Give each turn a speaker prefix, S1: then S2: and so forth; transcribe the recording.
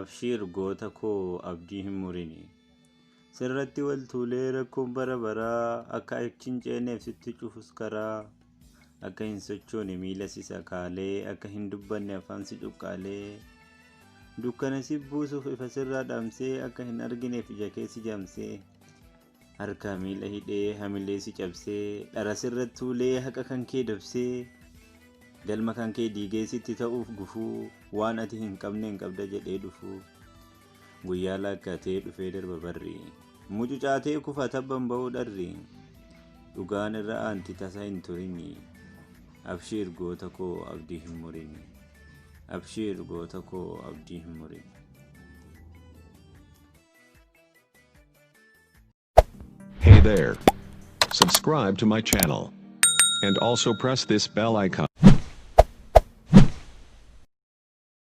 S1: Abshiir goota koo abdii hin murini. Sirratti wal tuulee rakkoon bara baraa akka achiin ceeneef sitti cufus karaa. Akka hin sochoone miila si sakaalee akka hin dubbanne afaan si cuqqaalee. Dukkana si buusuuf ifa sirraa dhaamsee akka hin argineef ija kee si jaamsee. Harka miila hidhee hamilee si cabsee dhara sirratti tuulee haqa kan kee dabsee. Galma kan kee diigee sitti ta'uuf gufuu waan ati hin qabne hin qabda jedhee dhufuu. Guyyaa laakkatee dhufee darba barri mucucaatee kufa tabban ba'uu dharri. Dhugaan irra aanti tasa hin turini. Abshiir goota koo abdii hin murini. Abshiir goota koo abdii hin murini.
S2: Hey there. Subscribe to my channel. And also press this bell icon.